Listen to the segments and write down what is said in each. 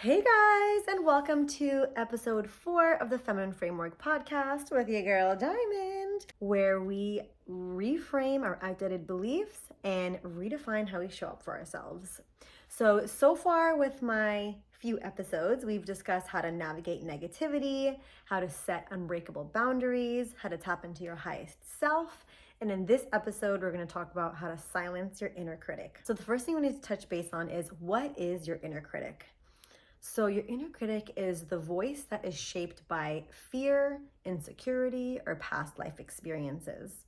Hey guys, and welcome to episode 4 of the Feminine Framework podcast with your girl Diamond, where we reframe our outdated beliefs and redefine how we show up for ourselves. So far with my few episodes, we've discussed how to navigate negativity, how to set unbreakable boundaries, how to tap into your highest self. And in this episode, we're going to talk about how to silence your inner critic. So the first thing we need to touch base on is, what is your inner critic? So your inner critic is the voice that is shaped by fear, insecurity, or past life experiences.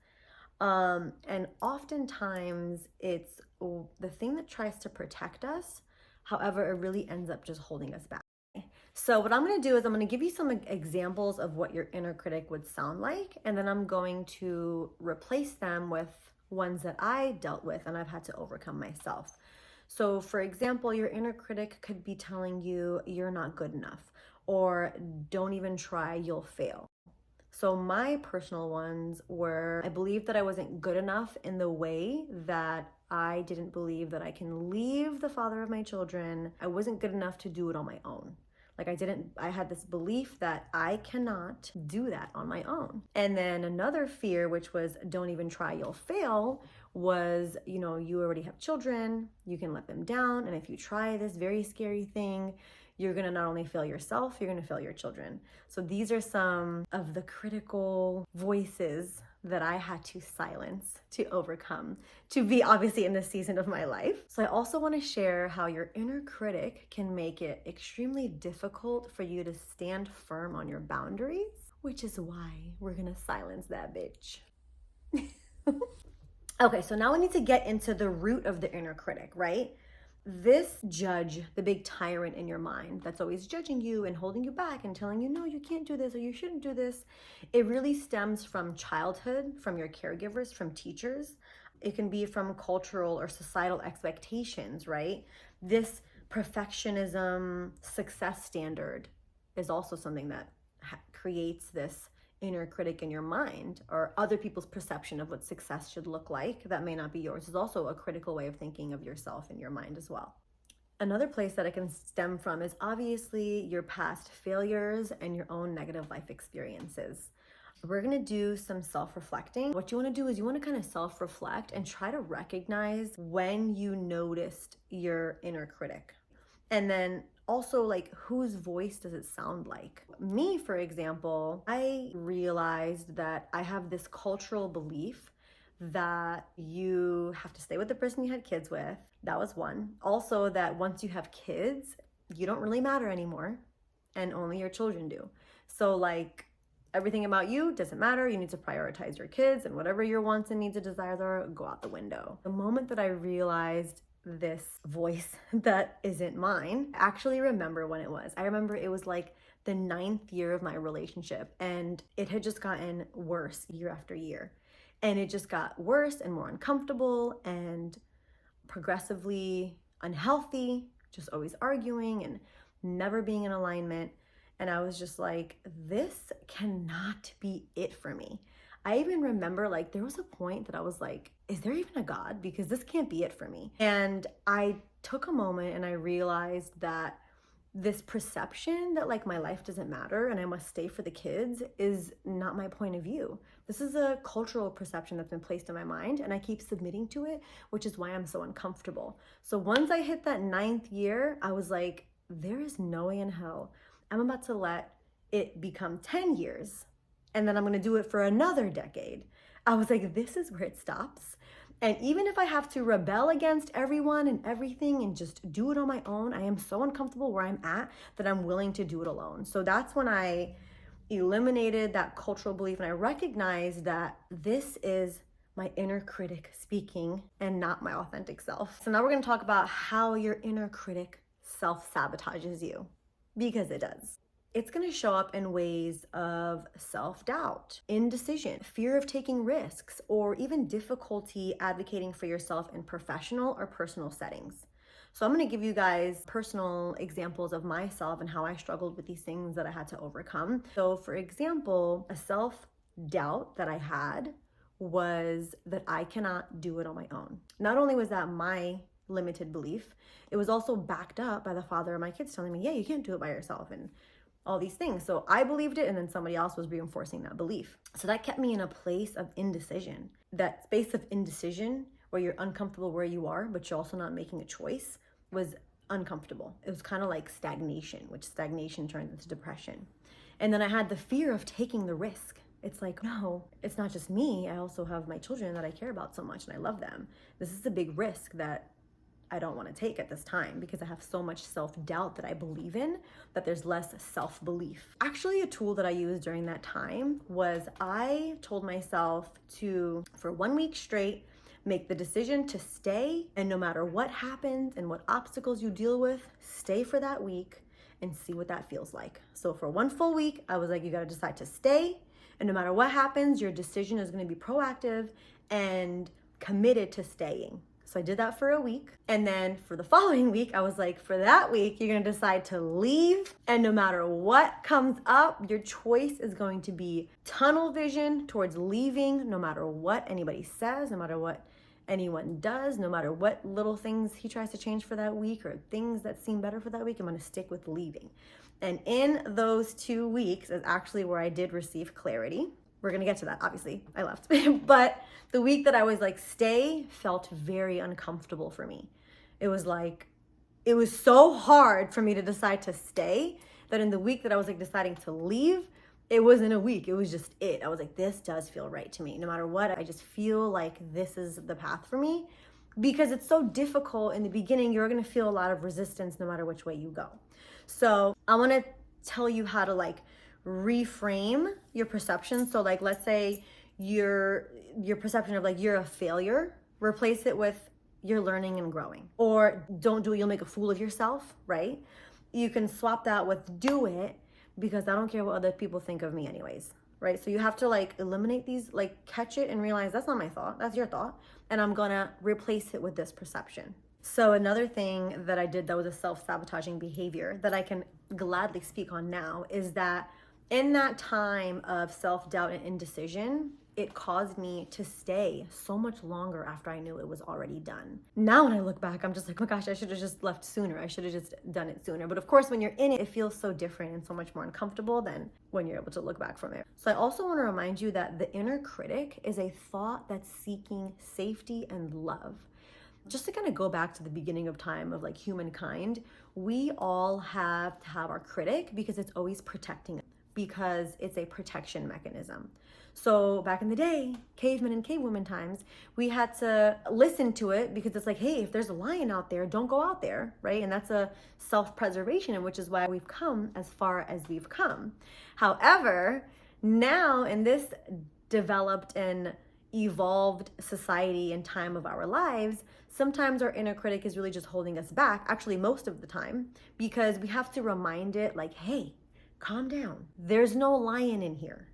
And oftentimes it's the thing that tries to protect us. However, it really ends up just holding us back. So what I'm going to do is I'm going to give you some examples of what your inner critic would sound like, and then I'm going to replace them with ones that I dealt with and I've had to overcome myself. So for example, your inner critic could be telling you you're not good enough, or don't even try, you'll fail. So my personal ones were, I believed that I wasn't good enough in the way that I didn't believe that I can leave the father of my children. I wasn't good enough to do it on my own. I had this belief that I cannot do that on my own. And then another fear, which was don't even try, you'll fail, was, you already have children, you can let them down. And if you try this very scary thing, you're going to not only fail yourself, you're going to fail your children. So these are some of the critical voices that I had to silence to overcome, to be obviously in this season of my life. So I also want to share how your inner critic can make it extremely difficult for you to stand firm on your boundaries, which is why we're going to silence that bitch. Okay, so now we need to get into the root of the inner critic, right? This judge, the big tyrant in your mind that's always judging you and holding you back and telling you, no, you can't do this or you shouldn't do this, it really stems from childhood, from your caregivers, from teachers. It can be from cultural or societal expectations, right? This perfectionism success standard is also something that creates this inner critic in your mind, or other people's perception of what success should look like that may not be yours is also a critical way of thinking of yourself in your mind as well. Another place that it can stem from is obviously your past failures and your own negative life experiences. We're going to do some self-reflecting. What you want to do is you want to kind of self-reflect and try to recognize when you noticed your inner critic. And then also, like, whose voice does it sound like? Me, for example, I realized that I have this cultural belief that you have to stay with the person you had kids with. That was one. Also, that once you have kids, you don't really matter anymore, and only your children do. So, like, everything about you doesn't matter. You need to prioritize your kids, and whatever your wants and needs and desires are, go out the window. The moment that I realized this voice that isn't mine, I actually remember when it was. I remember it was like the 9th year of my relationship, and it had just gotten worse year after year. And it just got worse and more uncomfortable and progressively unhealthy, just always arguing and never being in alignment. And I was just like, this cannot be it for me. I even remember, like, there was a point that I was like, is there even a God? Because this can't be it for me. And I took a moment and I realized that this perception that, like, my life doesn't matter and I must stay for the kids is not my point of view. This is a cultural perception that's been placed in my mind, and I keep submitting to it, which is why I'm so uncomfortable. So once I hit that 9th year, I was like, there is no way in hell I'm about to let it become 10 years, and then I'm going to do it for another decade. I was like, this is where it stops. And even if I have to rebel against everyone and everything and just do it on my own, I am so uncomfortable where I'm at that I'm willing to do it alone. So that's when I eliminated that cultural belief and I recognized that this is my inner critic speaking and not my authentic self. So now we're going to talk about how your inner critic self-sabotages you, because it does. It's going to show up in ways of self-doubt, indecision, fear of taking risks, or even difficulty advocating for yourself in professional or personal settings. So I'm going to give you guys personal examples of myself and how I struggled with these things that I had to overcome. So for example, a self-doubt that I had was that I cannot do it on my own. Not only was that my limited belief. It was also backed up by the father of my kids telling me, yeah, you can't do it by yourself and all these things. So I believed it, and then somebody else was reinforcing that belief. So that kept me in a place of indecision. That space of indecision where you're uncomfortable where you are, but you're also not making a choice, was uncomfortable. It was kind of like stagnation, which stagnation turns into depression. And then I had the fear of taking the risk. It's like, no, it's not just me. I also have my children that I care about so much and I love them. This is a big risk that I don't want to take at this time because I have so much self-doubt that I believe in that there's less self-belief. Actually, a tool that I used during that time was I told myself to, for 1 week straight, make the decision to stay, and no matter what happens and what obstacles you deal with, stay for that week and see what that feels like. So for 1 full week, I was like, you got to decide to stay, and no matter what happens, your decision is going to be proactive and committed to staying. So I did that for a week. And then for the following week, I was like, for that week, you're going to decide to leave. And no matter what comes up, your choice is going to be tunnel vision towards leaving, no matter what anybody says, no matter what anyone does, no matter what little things he tries to change for that week or things that seem better for that week, I'm going to stick with leaving. And in those 2 weeks is actually where I did receive clarity. We're going to get to that, obviously. I left. But the week that I was like, stay, felt very uncomfortable for me. It was like, it was so hard for me to decide to stay that in the week that I was like deciding to leave, it wasn't a week. It was just it. I was like, this does feel right to me. No matter what, I just feel like this is the path for me because it's so difficult in the beginning. You're going to feel a lot of resistance no matter which way you go. So I want to tell you how to like reframe your perception. So like, let's say your perception of like, you're a failure, replace it with you're learning and growing, or don't do it, you'll make a fool of yourself, right? You can swap that with do it because I don't care what other people think of me anyways, right? So you have to like eliminate these, like catch it and realize that's not my thought, that's your thought. And I'm gonna replace it with this perception. So another thing that I did that was a self-sabotaging behavior that I can gladly speak on now is that in that time of self-doubt and indecision, it caused me to stay so much longer after I knew it was already done. Now when I look back, I'm just like, oh my gosh, I should have just left sooner. I should have just done it sooner. But of course, when you're in it, it feels so different and so much more uncomfortable than when you're able to look back from it. So I also want to remind you that the inner critic is a thought that's seeking safety and love. Just to kind of go back to the beginning of time of like humankind, we all have to have our critic because it's always protecting us, because it's a protection mechanism. So back in the day, cavemen and cavewomen times, we had to listen to it because it's like, hey, if there's a lion out there, don't go out there, right? And that's a self-preservation, which is why we've come as far as we've come. However, now in this developed and evolved society and time of our lives, sometimes our inner critic is really just holding us back, actually most of the time, because we have to remind it like, hey, calm down. There's no lion in here.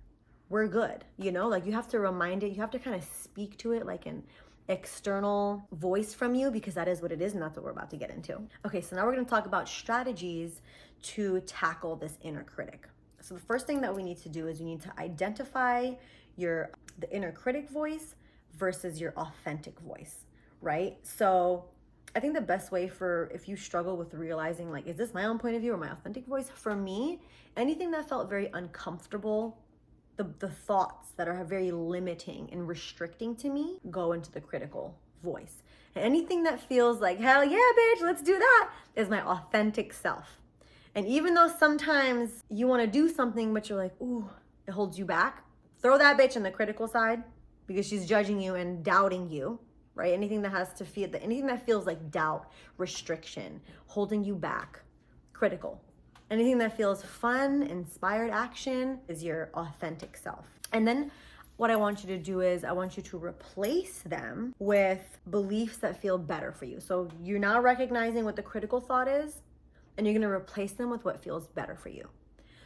We're good. You know, like you have to remind it, you have to kind of speak to it like an external voice from you, because that is what it is, and that's what we're about to get into. Okay, so now we're going to talk about strategies to tackle this inner critic. So the first thing that we need to do is you need to identify the inner critic voice versus your authentic voice, right? So I think the best way for, if you struggle with realizing like, is this my own point of view or my authentic voice? For me, anything that felt very uncomfortable, the thoughts that are very limiting and restricting to me, go into the critical voice. And anything that feels like, hell yeah, bitch, let's do that, is my authentic self. And even though sometimes you want to do something, but you're like, ooh, it holds you back, throw that bitch in the critical side because she's judging you and doubting you, right? Anything that feels like doubt, restriction, holding you back, critical. Anything that feels fun, inspired action is your authentic self. And then what I want you to do is I want you to replace them with beliefs that feel better for you. So you're now recognizing what the critical thought is, and you're going to replace them with what feels better for you.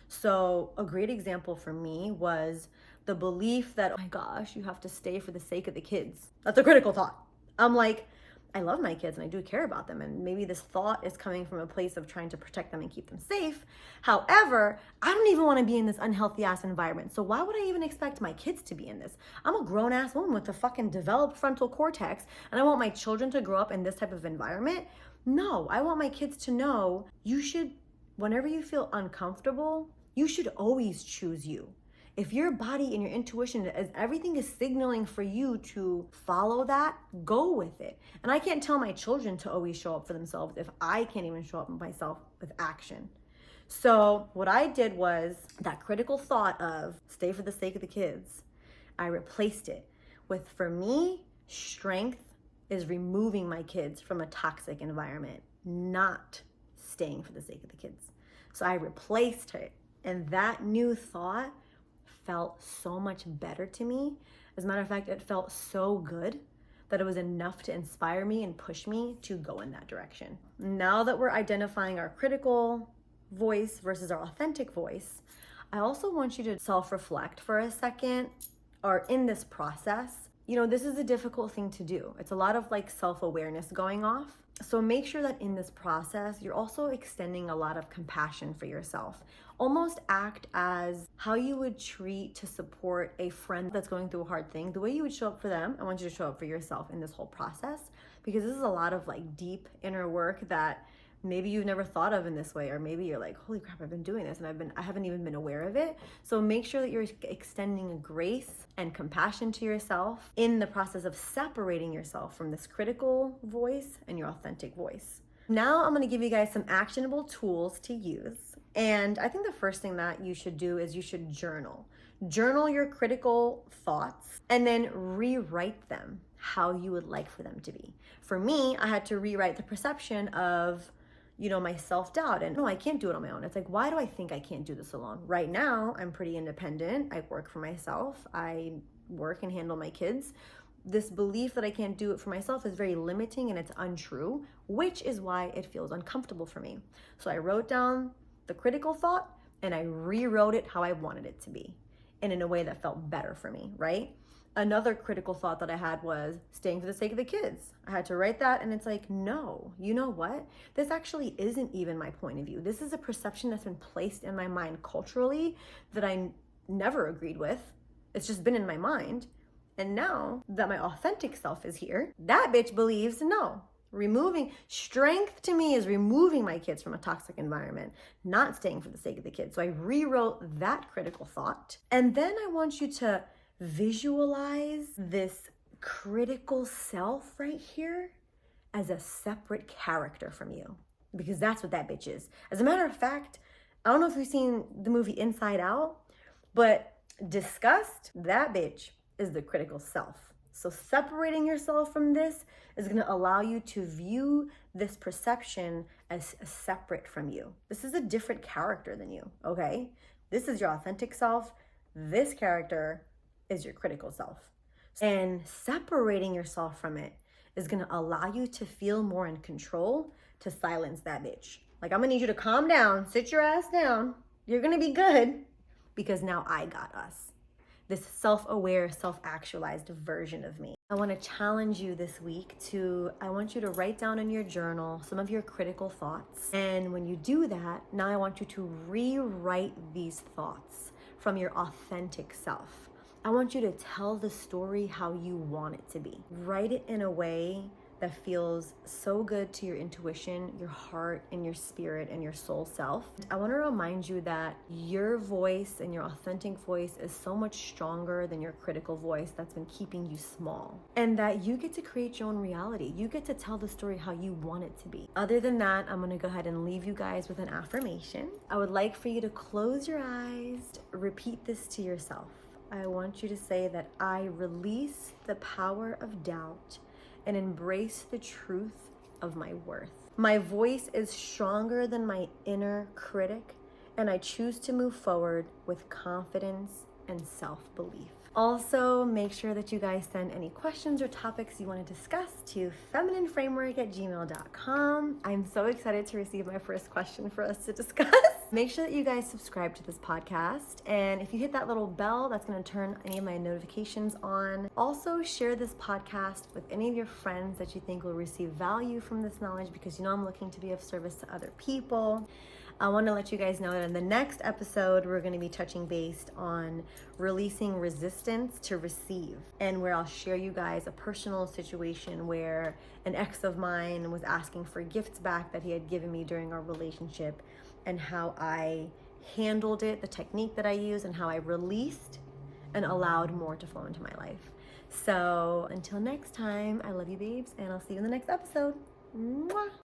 So a great example for me was the belief that, oh my gosh, you have to stay for the sake of the kids. That's a critical thought. I'm like, I love my kids and I do care about them. And maybe this thought is coming from a place of trying to protect them and keep them safe. However, I don't even want to be in this unhealthy ass environment. So why would I even expect my kids to be in this? I'm a grown ass woman with a fucking developed frontal cortex, and I want my children to grow up in this type of environment? No, I want my kids to know you should, whenever you feel uncomfortable, you should always choose you. If your body and your intuition, as everything is signaling for you to follow that, go with it. And I can't tell my children to always show up for themselves if I can't even show up for myself with action. So what I did was that critical thought of stay for the sake of the kids, I replaced it with, for me, strength is removing my kids from a toxic environment, not staying for the sake of the kids. So I replaced it. And that new thought felt so much better to me. As a matter of fact, it felt so good that it was enough to inspire me and push me to go in that direction. Now that we're identifying our critical voice versus our authentic voice, I also want you to self-reflect for a second, or in this process. You know, this is a difficult thing to do. It's a lot of like self-awareness going off. So make sure that in this process, you're also extending a lot of compassion for yourself. Almost act as how you would treat to support a friend that's going through a hard thing. The way you would show up for them, I want you to show up for yourself in this whole process, because this is a lot of like deep inner work that maybe you've never thought of in this way, or maybe you're like, holy crap, I've been doing this and I haven't even been aware of it. So make sure that you're extending grace and compassion to yourself in the process of separating yourself from this critical voice and your authentic voice. Now I'm going to give you guys some actionable tools to use. And I think the first thing that you should do is you should journal. Journal your critical thoughts and then rewrite them how you would like for them to be. For me, I had to rewrite the perception of, you know, my self-doubt and no, I can't do it on my own. It's like, why do I think I can't do this alone? Right now, I'm pretty independent. I work for myself. I work and handle my kids. This belief that I can't do it for myself is very limiting and it's untrue, which is why it feels uncomfortable for me. So I wrote down the critical thought and I rewrote it how I wanted it to be and in a way that felt better for me, right? Another critical thought that I had was staying for the sake of the kids. I had to write that and it's like, no, you know what? This actually isn't even my point of view. This is a perception that's been placed in my mind culturally that I never agreed with. It's just been in my mind. And now that my authentic self is here, that bitch believes no. Removing strength to me is removing my kids from a toxic environment, not staying for the sake of the kids. So I rewrote that critical thought. And then I want you to visualize this critical self right here as a separate character from you, because that's what that bitch is. As a matter of fact, I don't know if you've seen the movie Inside Out, but disgust, that bitch is the critical self. So separating yourself from this is going to allow you to view this perception as separate from you. This is a different character than you, okay? This is your authentic self. This character is your critical self. And separating yourself from it is going to allow you to feel more in control to silence that bitch. Like, I'm going to need you to calm down, sit your ass down. You're going to be good because now I got us. This self-aware, self-actualized version of me. I want to challenge you this week I want you to write down in your journal some of your critical thoughts. And when you do that, now I want you to rewrite these thoughts from your authentic self. I want you to tell the story how you want it to be. Write it in a way that feels so good to your intuition, your heart, and your spirit, and your soul self. I want to remind you that your voice and your authentic voice is so much stronger than your critical voice that's been keeping you small. And that you get to create your own reality. You get to tell the story how you want it to be. Other than that, I'm going to go ahead and leave you guys with an affirmation. I would like for you to close your eyes, repeat this to yourself. I want you to say that I release the power of doubt and embrace the truth of my worth. My voice is stronger than my inner critic, and I choose to move forward with confidence and self-belief. Also, make sure that you guys send any questions or topics you want to discuss to feminineframework@gmail.com. I'm so excited to receive my first question for us to discuss. Make sure that you guys subscribe to this podcast. And if you hit that little bell, that's going to turn any of my notifications on. Also, share this podcast with any of your friends that you think will receive value from this knowledge, because you know I'm looking to be of service to other people. I want to let you guys know that in the next episode, we're going to be touching base on releasing resistance to receive, and where I'll share you guys a personal situation where an ex of mine was asking for gifts back that he had given me during our relationship, and how I handled it, the technique that I used, and how I released and allowed more to flow into my life. So until next time, I love you, babes, and I'll see you in the next episode. Mwah.